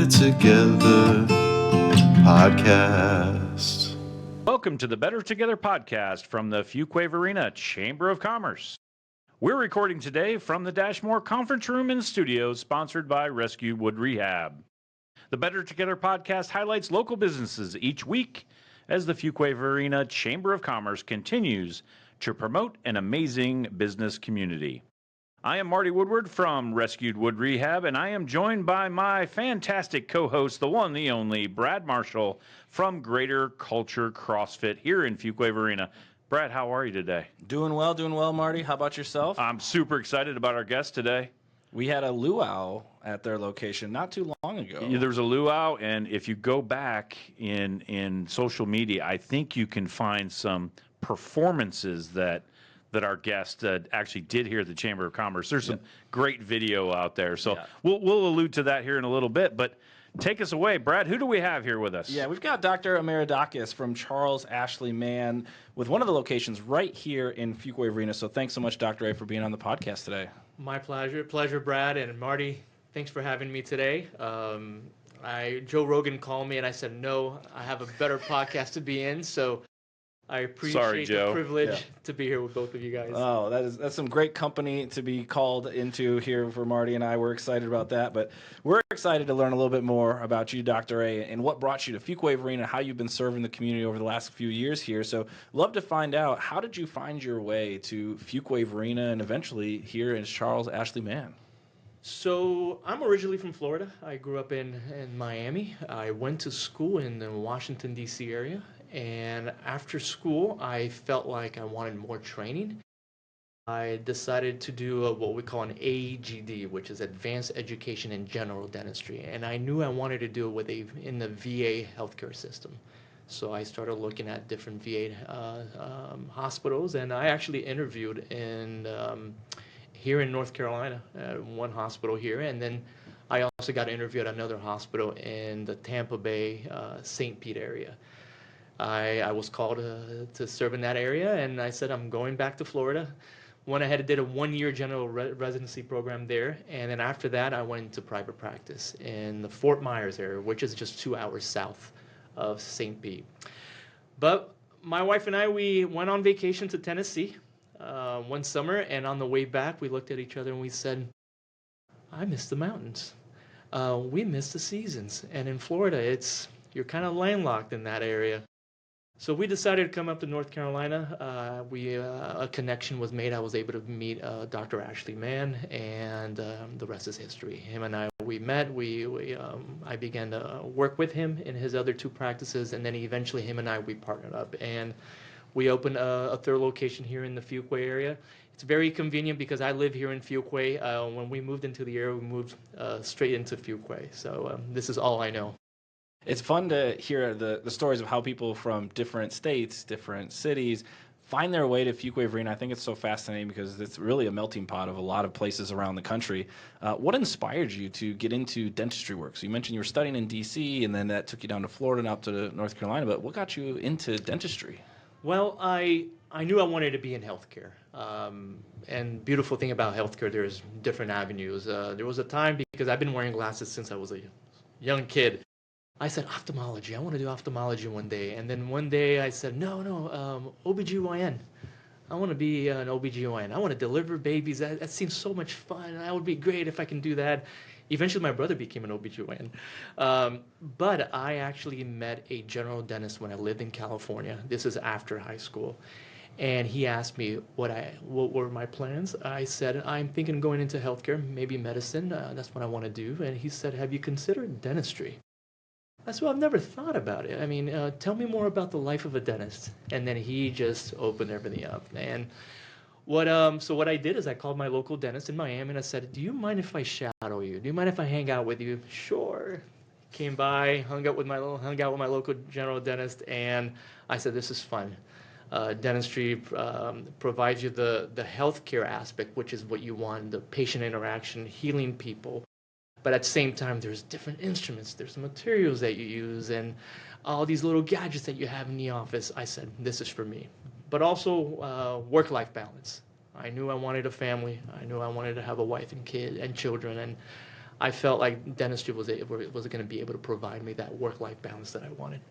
Better Together podcast. Welcome to the Better Together podcast from the Fuquay Varina Chamber of Commerce. We're recording today from the Dashmore Conference Room and Studios, sponsored by Rescue Wood Rehab. The Better Together podcast highlights local businesses each week as the Fuquay Varina Chamber of Commerce continues to promote an amazing business community. I am Marty Woodward from Rescued Wood Rehab, and I am joined by my fantastic co-host, the one, the only, Brad Marshall from Greater Culture CrossFit here in Fuquay Varina. Brad, how are you today? Doing well, Marty. How about yourself? I'm super excited about our guest today. We had a luau at their location not too long ago. There was a luau, and if you go back in social media, I think you can find some performances that our guest actually did here at the Chamber of Commerce. There's some great video out there. So we'll allude to that here in a little bit. But take us away, Brad. Who do we have here with us? Yeah, we've got Dr. Amyradakis from Charles Ashley Mann with one of the locations right here in Fuquay Varina. So thanks so much, Dr. A, for being on the podcast today. My pleasure, Brad and Marty. Thanks for having me today. Joe Rogan called me and I said, no, I have a better podcast to be in. So I appreciate the privilege to be here with both of you guys. Oh, that's some great company to be called into here for Marty and I. We're excited about that, but we're excited to learn a little bit more about you, Dr. A, and what brought you to Fuquay Varina, how you've been serving the community over the last few years here. So love to find out, how did you find your way to Fuquay Varina and eventually here in Charles Ashley Mann? So I'm originally from Florida. I grew up in Miami. I went to school in the Washington, D.C. area. And after school, I felt like I wanted more training. I decided to do what we call an AEGD, which is Advanced Education in General Dentistry. And I knew I wanted to do it in the VA healthcare system. So I started looking at different VA hospitals, and I actually interviewed here in North Carolina at one hospital here. And then I also got interviewed at another hospital in the Tampa Bay, St. Pete area. I was called to serve in that area, and I said, I'm going back to Florida. Went ahead and did a one-year general residency program there, and then after that, I went into private practice in the Fort Myers area, which is just 2 hours south of St. Pete. But my wife and I, we went on vacation to Tennessee one summer, and on the way back, we looked at each other and we said, I miss the mountains. We miss the seasons, and in Florida, you're kind of landlocked in that area. So we decided to come up to North Carolina. A connection was made. I was able to meet Dr. Ashley Mann, and the rest is history. Him and I, we met. I began to work with him in his other two practices, and then eventually him and I, we partnered up. And we opened a third location here in the Fuquay area. It's very convenient because I live here in Fuquay. When we moved into the area, we moved straight into Fuquay. So this is all I know. It's fun to hear the stories of how people from different states, different cities, find their way to Fuquay Varina. I think it's so fascinating because it's really a melting pot of a lot of places around the country. What inspired you to get into dentistry work? So you mentioned you were studying in D.C., and then that took you down to Florida and up to North Carolina. But what got you into dentistry? Well, I knew I wanted to be in healthcare. And beautiful thing about healthcare, there's different avenues. There was a time, because I've been wearing glasses since I was a young kid, I said, ophthalmology. I want to do ophthalmology one day. And then one day I said, no, OBGYN. I want to be an OBGYN. I want to deliver babies. That seems so much fun. That would be great if I can do that. Eventually, my brother became an OBGYN. But I actually met a general dentist when I lived in California. This is after high school. And he asked me what were my plans. I said, I'm thinking going into healthcare, maybe medicine. That's what I want to do. And he said, have you considered dentistry? I said, well, I've never thought about it. I mean, tell me more about the life of a dentist. And then he just opened everything up. And what I did is I called my local dentist in Miami and I said, do you mind if I shadow you? Do you mind if I hang out with you? Sure. Came by, hung out with my local general dentist, and I said, this is fun. Dentistry provides you the healthcare aspect, which is what you want, the patient interaction, healing people. But at the same time, there's different instruments, there's materials that you use, and all these little gadgets that you have in the office. I said, this is for me. But also work-life balance. I knew I wanted a family. I knew I wanted to have a wife and kid and children, and I felt like dentistry was going to be able to provide me that work-life balance that I wanted.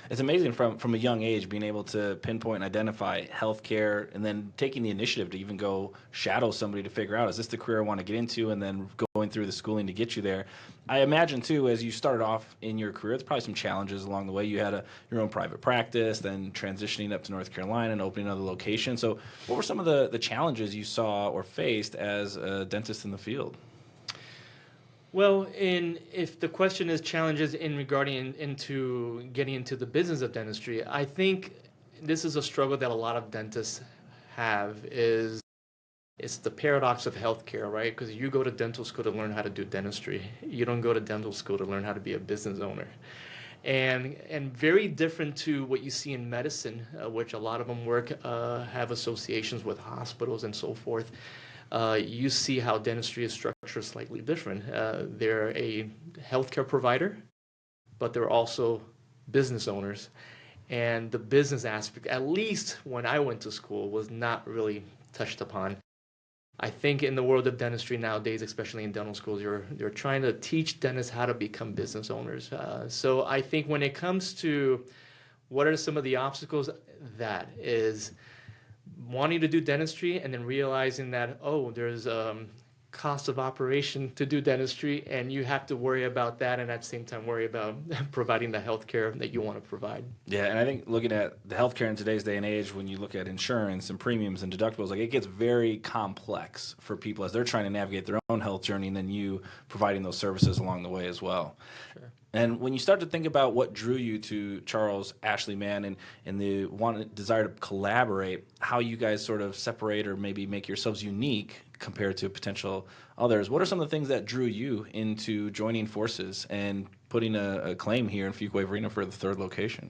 It's amazing from a young age being able to pinpoint and identify healthcare, and then taking the initiative to even go shadow somebody to figure out, is this the career I want to get into, and then going through the schooling to get you there. I imagine too, as you started off in your career, there's probably some challenges along the way. You had your own private practice, then transitioning up to North Carolina and opening another location. So what were some of the challenges you saw or faced as a dentist in the field? Well, if the question is challenges in regarding into getting into the business of dentistry, I think this is a struggle that a lot of dentists have. Is It's the paradox of healthcare, right? Because you go to dental school to learn how to do dentistry. You don't go to dental school to learn how to be a business owner. And very different to what you see in medicine, which a lot of them have associations with hospitals and so forth. You see how dentistry is structured slightly different. They're a healthcare provider, but they're also business owners. And the business aspect, at least when I went to school, was not really touched upon. I think in the world of dentistry nowadays, especially in dental schools, you're trying to teach dentists how to become business owners. So I think when it comes to what are some of the obstacles, that is wanting to do dentistry and then realizing that, oh, there's cost of operation to do dentistry, and you have to worry about that, and at the same time worry about providing the health care that you want to provide. Yeah, and I think looking at the healthcare in today's day and age, when you look at insurance and premiums and deductibles, like, it gets very complex for people as they're trying to navigate their own health journey, and then you providing those services along the way as well. Sure. And when you start to think about what drew you to Charles, Ashley Mann, and the desire to collaborate, how you guys sort of separate or maybe make yourselves unique compared to potential others, what are some of the things that drew you into joining forces and putting a claim here in Fuquay Varina for the third location?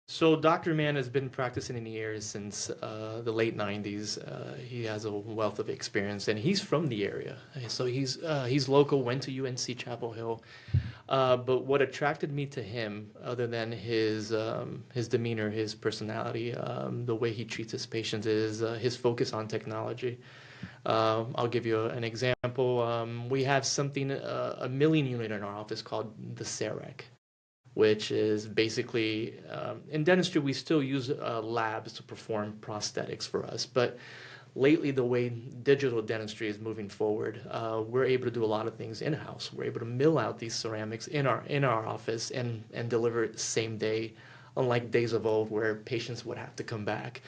So Dr. Mann has been practicing in the area since the late 90s. He has a wealth of experience, and he's from the area. So he's local, went to UNC Chapel Hill. But what attracted me to him, other than his demeanor, his personality, the way he treats his patients, is his focus on technology. I'll give you an example. We have something, a milling unit in our office called the CEREC, which is basically, in dentistry, we still use labs to perform prosthetics for us. But lately, the way digital dentistry is moving forward, we're able to do a lot of things in-house. We're able to mill out these ceramics in our office and deliver it same day, unlike days of old where patients would have to come back.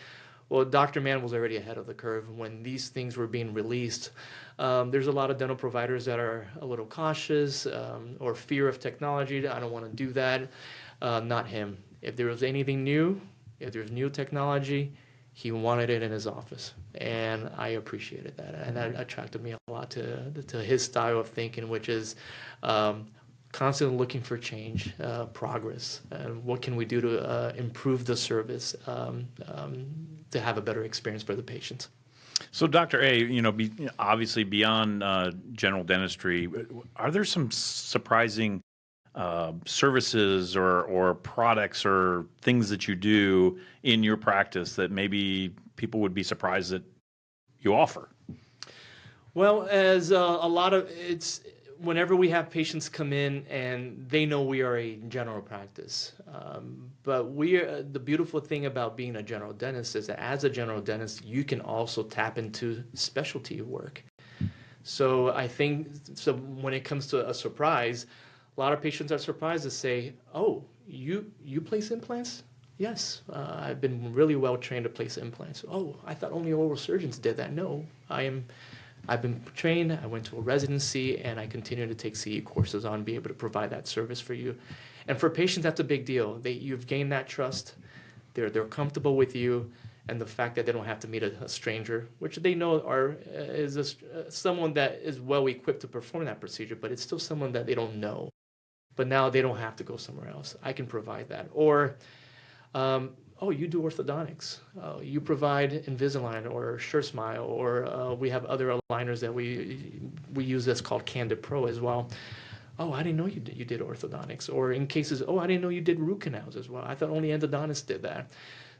Well, Dr. Mann was already ahead of the curve when these things were being released. There's a lot of dental providers that are a little cautious or fear of technology. I don't want to do that. Not him. If there was anything new, if there's new technology, he wanted it in his office, and I appreciated that. And that attracted me a lot to his style of thinking, which is constantly looking for change, progress, and what can we do to improve the service, to have a better experience for the patients. So, Dr. A, obviously beyond general dentistry, are there some surprising services or products or things that you do in your practice that maybe people would be surprised that you offer? Well, as it's whenever we have patients come in and they know we are a general practice, but the beautiful thing about being a general dentist is that as a general dentist, you can also tap into specialty work. So I think when it comes to a surprise, a lot of patients are surprised to say, "Oh, you place implants?" Yes, I've been really well trained to place implants. "Oh, I thought only oral surgeons did that." No, I've been trained, I went to a residency, and I continue to take CE courses on be able to provide that service for you. And for patients, that's a big deal. You've gained that trust, they're comfortable with you, and the fact that they don't have to meet a stranger, which they know is someone that is well equipped to perform that procedure, but it's still someone that they don't know. But now they don't have to go somewhere else. I can provide that. Or, oh, you do orthodontics. You provide Invisalign or SureSmile, or we have other aligners that we use that's called Candid Pro as well. Oh, I didn't know you did orthodontics. Or in cases, oh, I didn't know you did root canals as well. I thought only endodontists did that.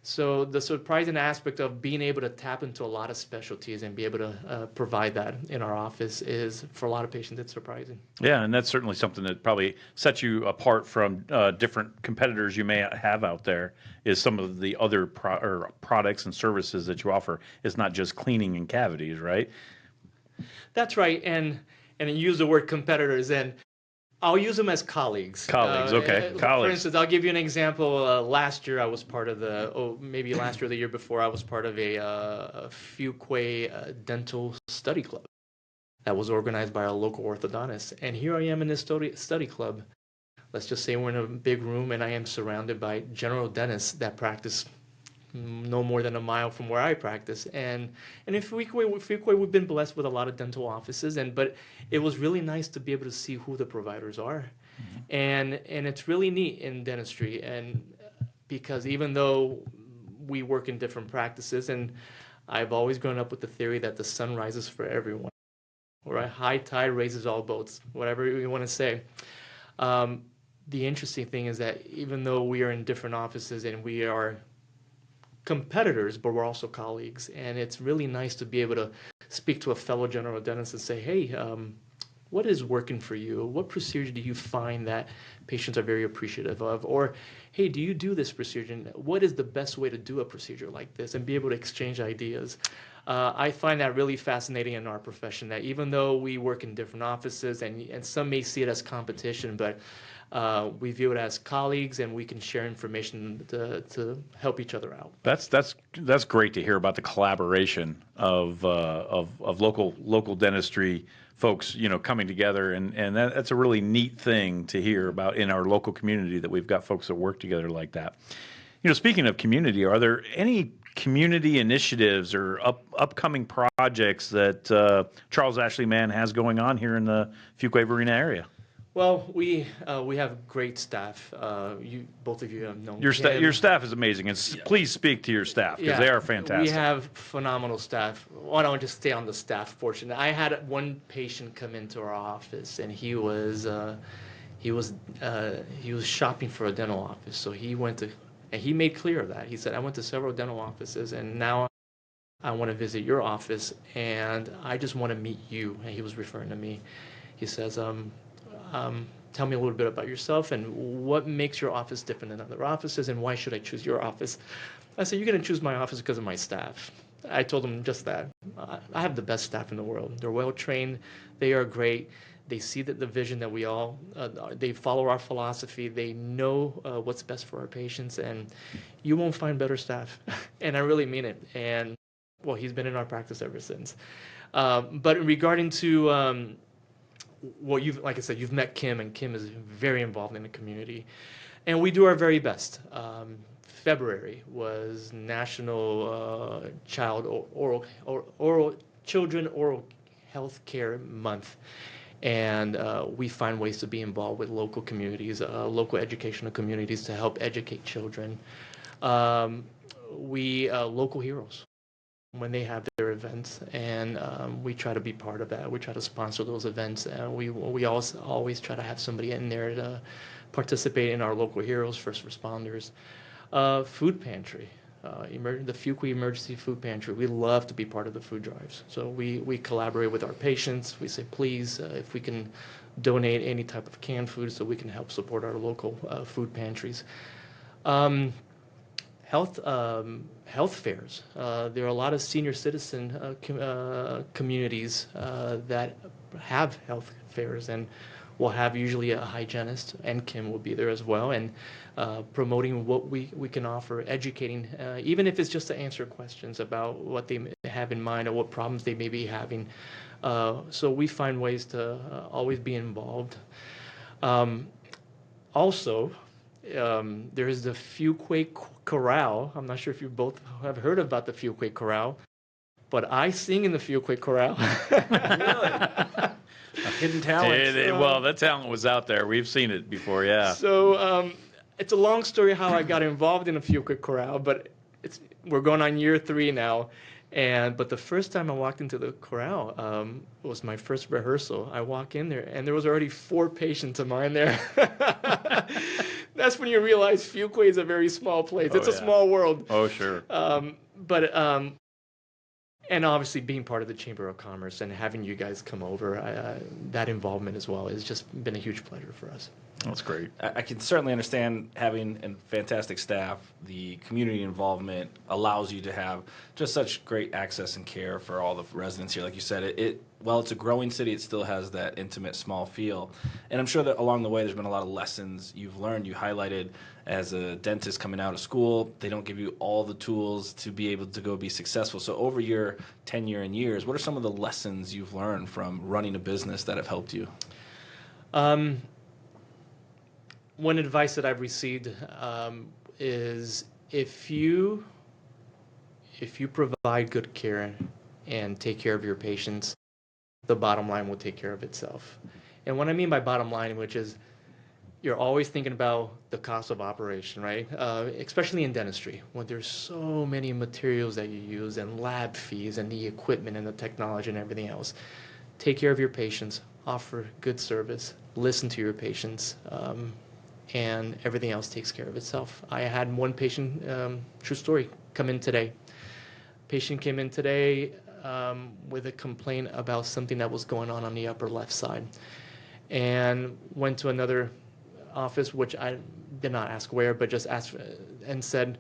So the surprising aspect of being able to tap into a lot of specialties and be able to provide that in our office is, for a lot of patients, it's surprising. Yeah, and that's certainly something that probably sets you apart from different competitors you may have out there, is some of the other products and services that you offer. It's not just cleaning and cavities, right? That's right, and you use the word competitors, and I'll use them as colleagues. Colleagues, okay. For Colleagues. instance, I'll give you an example. Last year, I was part of maybe last year or the year before, I was part of a Fuquay dental study club that was organized by our local orthodontist. And here I am in this study club. Let's just say we're in a big room, and I am surrounded by general dentists that practice no more than a mile from where I practice. And in Fuquay, we've been blessed with a lot of dental offices, but it was really nice to be able to see who the providers are. And it's really neat in dentistry, and because even though we work in different practices, and I've always grown up with the theory that the sun rises for everyone, or a high tide raises all boats, whatever you want to say. The interesting thing is that even though we are in different offices and we are competitors, but we're also colleagues, and it's really nice to be able to speak to a fellow general dentist and say, hey, what is working for you? What procedure do you find that patients are very appreciative of? Or, hey, do you do this procedure? What is the best way to do a procedure like this? And be able to exchange ideas. I find that really fascinating in our profession, that even though we work in different offices, and some may see it as competition, but we view it as colleagues, and we can share information to help each other out. That's great to hear about the collaboration of local dentistry folks, coming together, and that's a really neat thing to hear about in our local community, that we've got folks that work together like that. Speaking of community, are there any community initiatives or upcoming projects that Charles Ashley Mann has going on here in the Fuquay Varina area? Well, we have great staff. Both of you have known your Kim. staff is amazing, and please speak to your staff, because they are fantastic. We have phenomenal staff. Why don't I just stay on the staff portion? I had one patient come into our office, and he was shopping for a dental office. So he went to, and he made clear that he said, I went to several dental offices, and now I want to visit your office, and I just want to meet you. And he was referring to me. He says, tell me a little bit about yourself and what makes your office different than other offices, and why should I choose your office? I said, you're going to choose my office because of my staff. I told him just that. I have the best staff in the world. They're well trained. They are great. They see that the vision that we all, they follow our philosophy. They know what's best for our patients, and you won't find better staff. And I really mean it. And well, he's been in our practice ever since. But regarding to, well, like I said, you've met Kim, and Kim is very involved in the community, and we do our very best. February was National Children Oral Health Care Month, and we find ways to be involved with local communities, local educational communities, to help educate children. Local heroes, when they have their events, and we try to be part of that. We try to sponsor those events, and we also always try to have somebody in there to participate in our local heroes, first responders. Food pantry, the Fuquay Emergency Food Pantry. We love to be part of the food drives. So we collaborate with our patients. We say, please, if we can donate any type of canned food, so we can help support our local food pantries. Health fairs. There are a lot of senior citizen communities that have health fairs, and we'll have usually a hygienist, and Kim will be there as well, and promoting what we can offer, educating, even if it's just to answer questions about what they have in mind or what problems they may be having. So we find ways to always be involved. Also, there is the Fuquay Chorale. I'm not sure if you both have heard about the Fuquay Chorale, but I sing in the Fuquay Chorale. Really? A hidden talent. Well, that talent was out there. We've seen it before, yeah. So it's a long story how I got involved in the Fuquay Chorale, but we're going on year 3 now. But the first time I walked into the chorale was my first rehearsal. I walk in there, and there was already 4 patients of mine there. that's when you realize Fuquay is a very small place. It's a yeah. small world. Oh, sure. But and obviously being part of the Chamber of Commerce and having you guys come over, that involvement as well has just been a huge pleasure for us. That's great. I can certainly understand having a fantastic staff. The community involvement allows you to have just such great access and care for all the residents here. Like you said, while it's a growing city, it still has that intimate, small feel. And I'm sure that along the way, there's been a lot of lessons you've learned. You highlighted as a dentist coming out of school, they don't give you all the tools to be able to go be successful. So over your tenure and years, what are some of the lessons you've learned from running a business that have helped you? One advice that I've received is if you provide good care and take care of your patients, the bottom line will take care of itself. And what I mean by bottom line, which is you're always thinking about the cost of operation, right? Especially in dentistry, when there's so many materials that you use and lab fees and the equipment and the technology and everything else. Take care of your patients, offer good service, listen to your patients, and everything else takes care of itself. I had one patient, true story, come in today. Patient came in today with a complaint about something that was going on the upper left side, and went to another office, which I did not ask where, but just asked and said,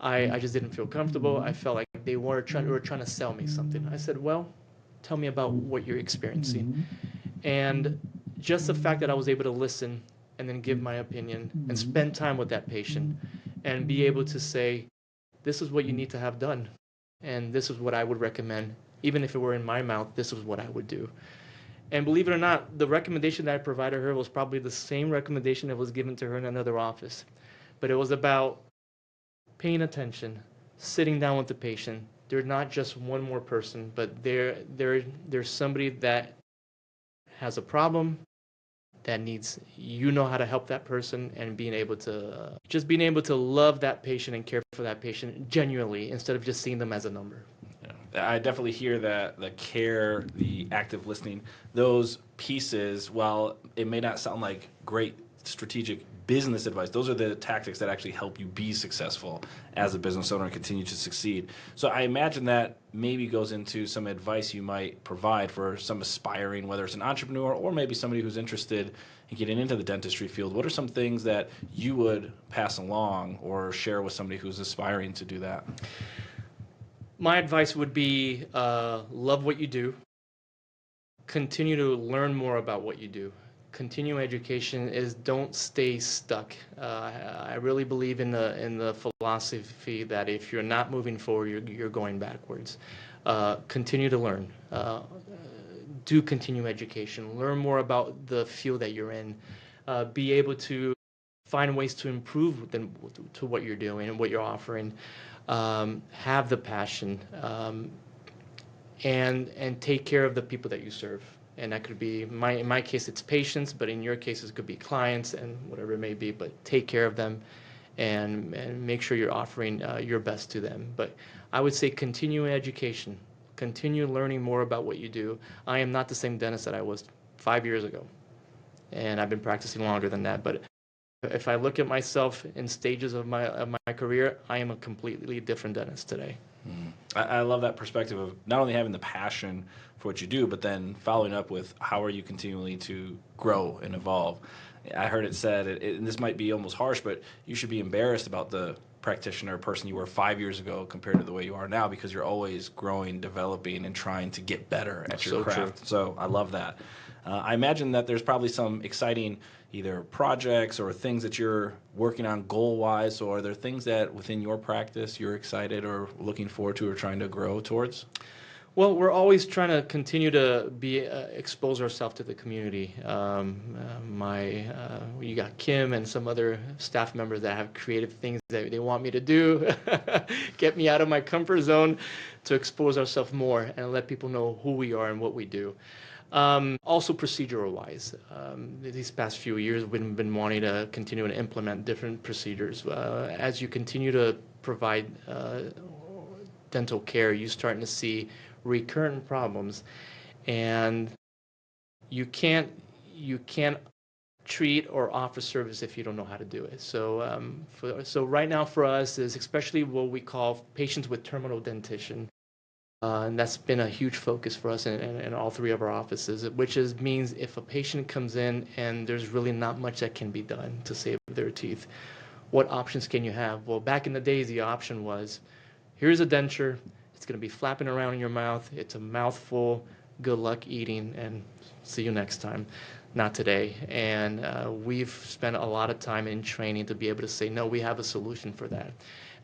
I just didn't feel comfortable. I felt like they were trying to sell me something. I said, well, tell me about what you're experiencing. And just the fact that I was able to listen and then give my opinion and spend time with that patient and be able to say, this is what you need to have done. And this is what I would recommend. Even if it were in my mouth, this is what I would do. And believe it or not, the recommendation that I provided her was probably the same recommendation that was given to her in another office. But it was about paying attention, sitting down with the patient. They're not just one more person, but there's somebody that has a problem that needs, how to help that person, and being able to love that patient and care for that patient genuinely instead of just seeing them as a number. I definitely hear that the care, the active listening, those pieces, while it may not sound like great strategic business advice, those are the tactics that actually help you be successful as a business owner and continue to succeed. So I imagine that maybe goes into some advice you might provide for some aspiring, whether it's an entrepreneur or maybe somebody who's interested in getting into the dentistry field. What are some things that you would pass along or share with somebody who's aspiring to do that? My advice would be love what you do. Continue to learn more about what you do. Continue education is don't stay stuck. I really believe in the philosophy that if you're not moving forward, you're going backwards. Continue to learn. Do continue education. Learn more about the field that you're in. Be able to find ways to improve to what you're doing and what you're offering. Have the passion, and take care of the people that you serve. And that could be, in my case, it's patients, but in your case, it could be clients and whatever it may be. But take care of them and make sure you're offering your best to them. But I would say continue education. Continue learning more about what you do. I am not the same dentist that I was 5 years ago. And I've been practicing longer than that. But if I look at myself in stages of my career, I am a completely different dentist today. I love that perspective of not only having the passion for what you do, but then following up with how are you continually to grow and evolve. I heard it said, and this might be almost harsh, but you should be embarrassed about the practitioner or person you were 5 years ago compared to the way you are now, because you're always growing, developing, and trying to get better at your craft. True. So I love that. I imagine that there's probably some exciting either projects or things that you're working on goal-wise, or are there things that within your practice you're excited or looking forward to or trying to grow towards? Well, we're always trying to continue to expose ourselves to the community. You got Kim and some other staff members that have creative things that they want me to do, get me out of my comfort zone to expose ourselves more and let people know who we are and what we do. Also procedural-wise, these past few years we've been wanting to continue to implement different procedures. As you continue to provide dental care, you're starting to see recurrent problems, and you can't treat or offer service if you don't know how to do it. So, so right now for us is especially what we call patients with terminal dentition. And that's been a huge focus for us in all three of our offices, which means if a patient comes in and there's really not much that can be done to save their teeth, what options can you have? Well, back in the days, the option was, here's a denture, it's going to be flapping around in your mouth, it's a mouthful, good luck eating, and see you next time. Not today. And we've spent a lot of time in training to be able to say, no, we have a solution for that.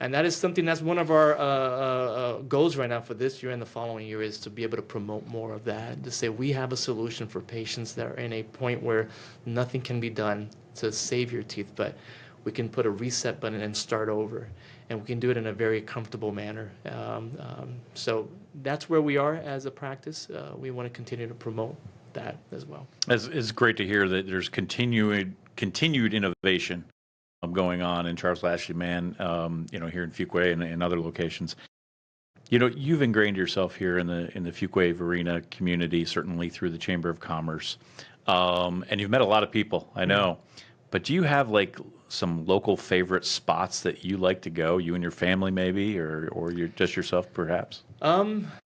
And that is something that's one of our goals right now for this year and the following year, is to be able to promote more of that, to say we have a solution for patients that are in a point where nothing can be done to save your teeth, but we can put a reset button and start over. And we can do it in a very comfortable manner. So that's where we are as a practice. We want to continue to promote that as well. It's great to hear that there's continued innovation going on in Charles Lashley Mann, here in Fuquay and other locations. You've ingrained yourself here in the Fuquay Varina community, certainly through the Chamber of Commerce, and you've met a lot of people, I know. But do you have like some local favorite spots that you like to go, you and your family maybe, or you're just yourself perhaps?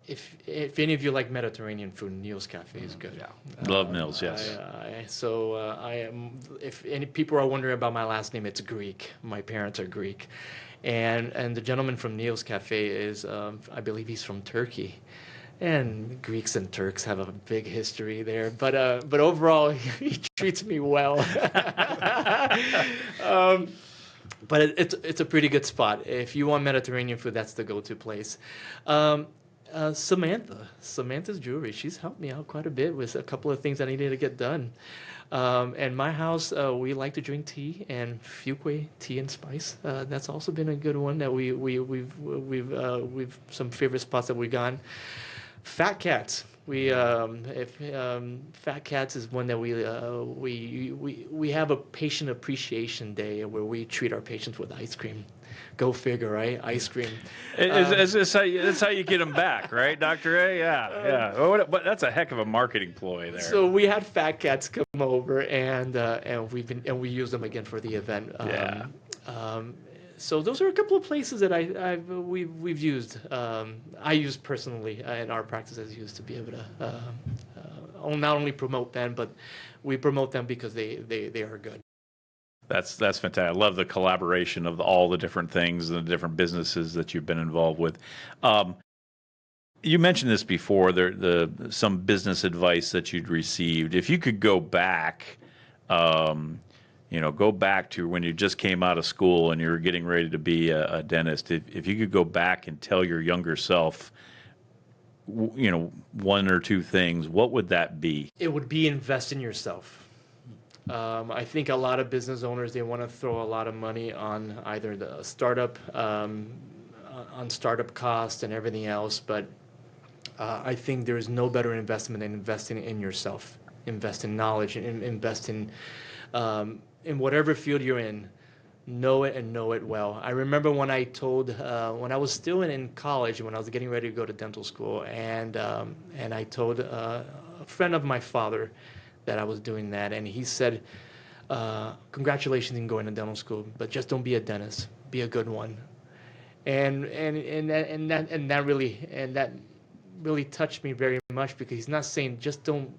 If any of you like Mediterranean food, Neil's Cafe is good. Yeah. Love Nils, yes. I am. If any people are wondering about my last name, it's Greek. My parents are Greek, and the gentleman from Neil's Cafe is, I believe he's from Turkey. And Greeks and Turks have a big history there, but overall he treats me well. But it's a pretty good spot. If you want Mediterranean food, that's the go-to place. Samantha's jewelry. She's helped me out quite a bit with a couple of things I needed to get done. And my house, we like to drink tea, and Fuquay Tea and Spice. That's also been a good one that we've some favorite spots that we've gone. Fat Cats. Fat Cats is one that we have a patient appreciation day where we treat our patients with ice cream. Go figure, right? Ice cream. That's how you get them back, right, Dr. A? Yeah. But that's a heck of a marketing ploy there. So we had Fat Cats come over, and we use them again for the event. So those are a couple of places that we've used. I use personally in our practice as used to be able to not only promote them, but we promote them because they are good. That's fantastic. I love the collaboration of all the different things and the different businesses that you've been involved with. You mentioned this before. Some business advice that you'd received. If you could go back. Go back to when you just came out of school and you were getting ready to be a dentist. If you could go back and tell your younger self, one or two things, what would that be? It would be invest in yourself. I think a lot of business owners, they want to throw a lot of money on either the startup, on startup costs and everything else. But I think there is no better investment than investing in yourself. Invest in knowledge and invest in whatever field you're in, know it and know it well. I remember when I was still in college, when I was getting ready to go to dental school, and I told a friend of my father that I was doing that, and he said, congratulations in going to dental school, but just don't be a dentist, be a good one. And that really touched me very much, because he's not saying just don't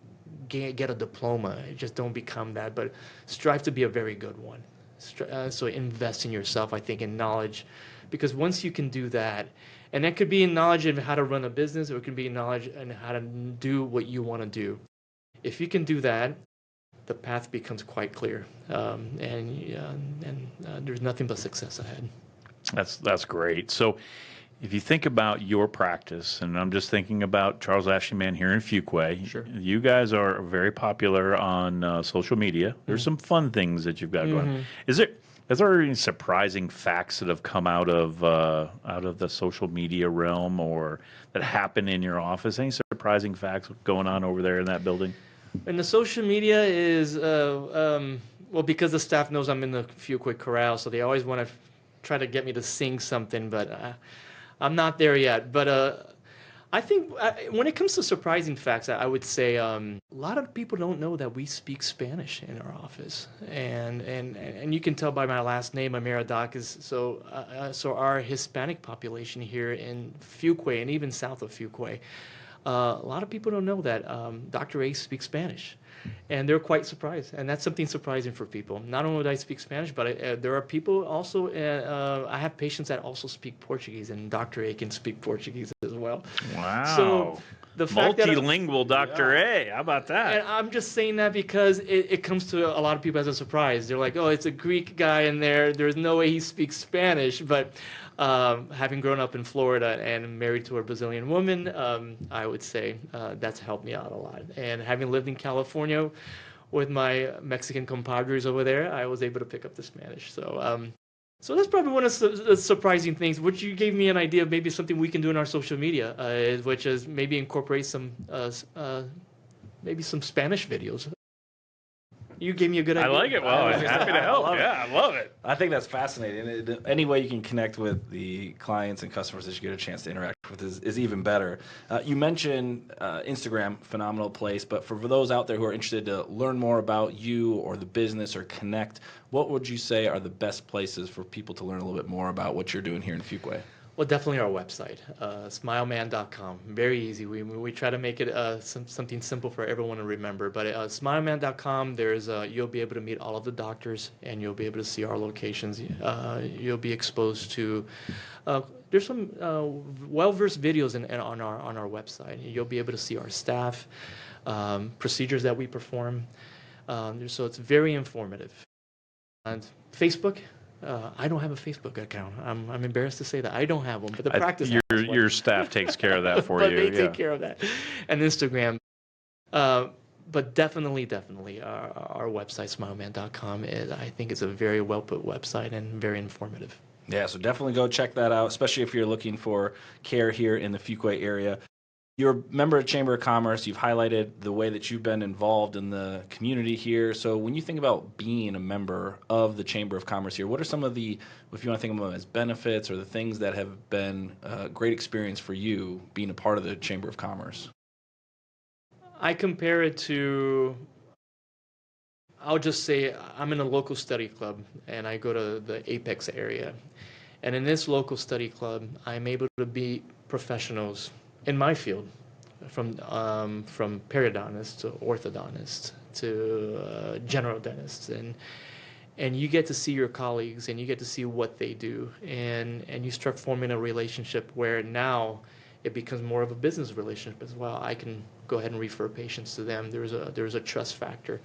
get a diploma, just don't become that, but strive to be a very good one. So invest in yourself, I think, in knowledge, because once you can do that, and that could be in knowledge of how to run a business, or it can be knowledge on how to do what you want to do. If you can do that, the path becomes quite clear, and there's nothing but success ahead. That's great. So if you think about your practice, and I'm just thinking about Charles Lashley Mann here in Fuquay, Sure. You guys are very popular on social media. There's some fun things that you've got going. Is there any surprising facts that have come out of the social media realm, or that happen in your office? Any surprising facts going on over there in that building? And the social media is, because the staff knows I'm in the Fuquay Corral, so they always want to try to get me to sing something, but I'm not there yet. But I think when it comes to surprising facts, I would say a lot of people don't know that we speak Spanish in our office, and you can tell by my last name, Amyradakis. So our Hispanic population here in Fuquay and even south of Fuquay, a lot of people don't know that Dr. A speaks Spanish, and they're quite surprised. And that's something surprising for people. Not only do I speak Spanish, but there are people also. I have patients that also speak Portuguese, and Dr. A can speak Portuguese as well. Wow. So the fact that multilingual Dr. A. How about that? and I'm just saying that because it comes to a lot of people as a surprise. They're like, oh, it's a Greek guy in there. There's no way he speaks Spanish. But having grown up in Florida and married to a Brazilian woman, I would say that's helped me out a lot. And having lived in California with my Mexican compadres over there, I was able to pick up the Spanish. So that's probably one of the surprising things, which you gave me an idea of maybe something we can do in our social media, which is maybe incorporate maybe some Spanish videos. You gave me a good idea. I like it. Well, I'm happy to help. I love it. I think that's fascinating. Any way you can connect with the clients and customers that you get a chance to interact with is even better. You mentioned Instagram, phenomenal place, but for those out there who are interested to learn more about you or the business or connect, what would you say are the best places for people to learn a little bit more about what you're doing here in Fuquay? Well, definitely our website, smileman.com. Very easy. We try to make it something simple for everyone to remember. But smileman.com, you'll be able to meet all of the doctors, and you'll be able to see our locations. You'll be exposed to. There's some well-versed videos on our website. You'll be able to see our staff, procedures that we perform. So it's very informative. And Facebook. I don't have a Facebook account. I'm embarrassed to say that I don't have one, but the practice. Your staff takes care of that for but you. They take care of that, and Instagram. But definitely, our website smileman.com I think it's a very well put website and very informative. Yeah, so definitely go check that out, especially if you're looking for care here in the Fuquay area. You're a member of Chamber of Commerce. You've highlighted the way that you've been involved in the community here. So when you think about being a member of the Chamber of Commerce here, what are some of the, if you want to think of them as benefits or the things that have been a great experience for you being a part of the Chamber of Commerce? I compare it to, I'll just say I'm in a local study club and I go to the Apex area. And in this local study club, I'm able to meet professionals in my field, from periodontist to orthodontist to general dentist, and you get to see your colleagues and you get to see what they do, and you start forming a relationship where now it becomes more of a business relationship as well. I can go ahead and refer patients to them. There's a trust factor.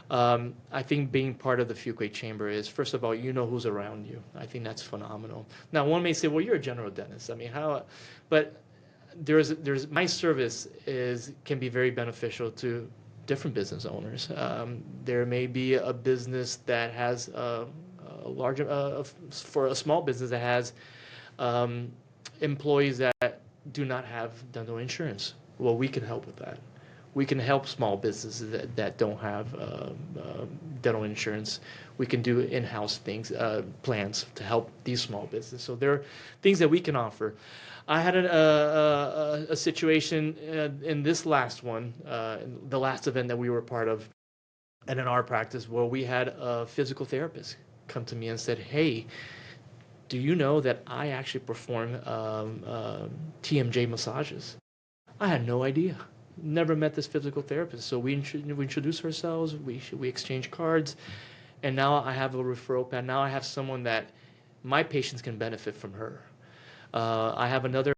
I think being part of the Fuquay Chamber is, first of all, you know who's around you. I think that's phenomenal. Now, one may say, well, you're a general dentist. I mean, how? But there's my service can be very beneficial to different business owners. There may be a business that has a large for a small business that has employees that do not have dental insurance. Well, we can help with that. We can help small businesses that don't have dental insurance. We can do in-house things, plans to help these small businesses. So there are things that we can offer. I had a situation in this last one, the last event that we were part of, and in our practice, where we had a physical therapist come to me and said, "Hey, do you know that I actually perform TMJ massages?" I had no idea. Never met this physical therapist. So we introduced ourselves, we exchange cards, and now I have a referral pad. Now I have someone that my patients can benefit from her. I have another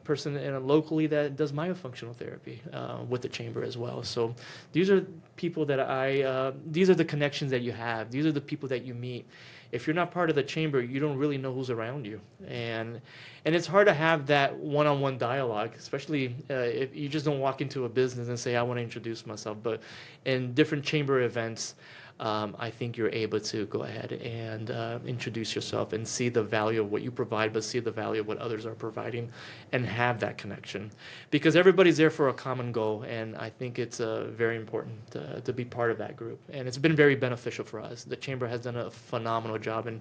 person locally that does myofunctional therapy with the chamber as well. So these are people that these are the connections that you have. These are the people that you meet. If you're not part of the chamber, you don't really know who's around you. And it's hard to have that one-on-one dialogue, especially if you just don't walk into a business and say, I want to introduce myself. But in different chamber events, I think you're able to go ahead and introduce yourself and see the value of what you provide, but see the value of what others are providing and have that connection. Because everybody's there for a common goal, and I think it's very important to be part of that group. And it's been very beneficial for us. The Chamber has done a phenomenal phenomenal job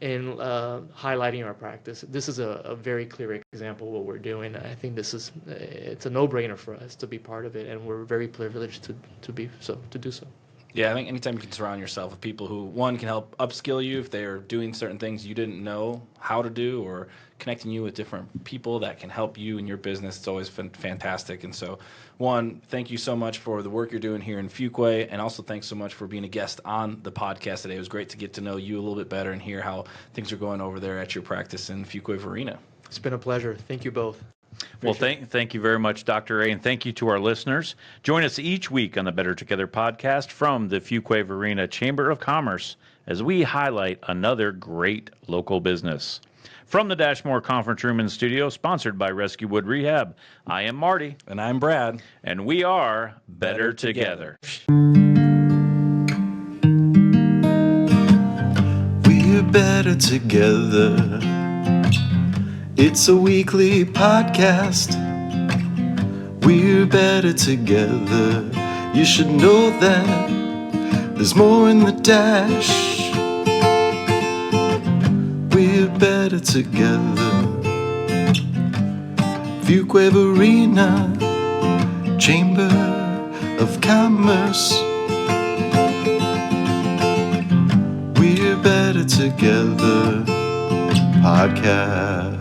in highlighting our practice. This is a very clear example of what we're doing. I think it's a no-brainer for us to be part of it, and we're very privileged to do so. Yeah, I think anytime you can surround yourself with people who, one, can help upskill you if they're doing certain things you didn't know how to do, or connecting you with different people that can help you in your business, it's always fantastic. And so, one, thank you so much for the work you're doing here in Fuquay, and also thanks so much for being a guest on the podcast today. It was great to get to know you a little bit better and hear how things are going over there at your practice in Fuquay Varina. It's been a pleasure. Thank you both. Well, thank you very much, Dr. A, and thank you to our listeners. Join us each week on the Better Together podcast from the Fuquay Varina Chamber of Commerce as we highlight another great local business. From the Dashmore Conference Room and Studio, sponsored by Rescue Wood Rehab, I am Marty. And I'm Brad. And we are Better Together. We're better together. It's a weekly podcast. We're better together. You should know that there's more in the dash. We're better together. Fuquay Varina, Chamber of Commerce. We're better together podcast.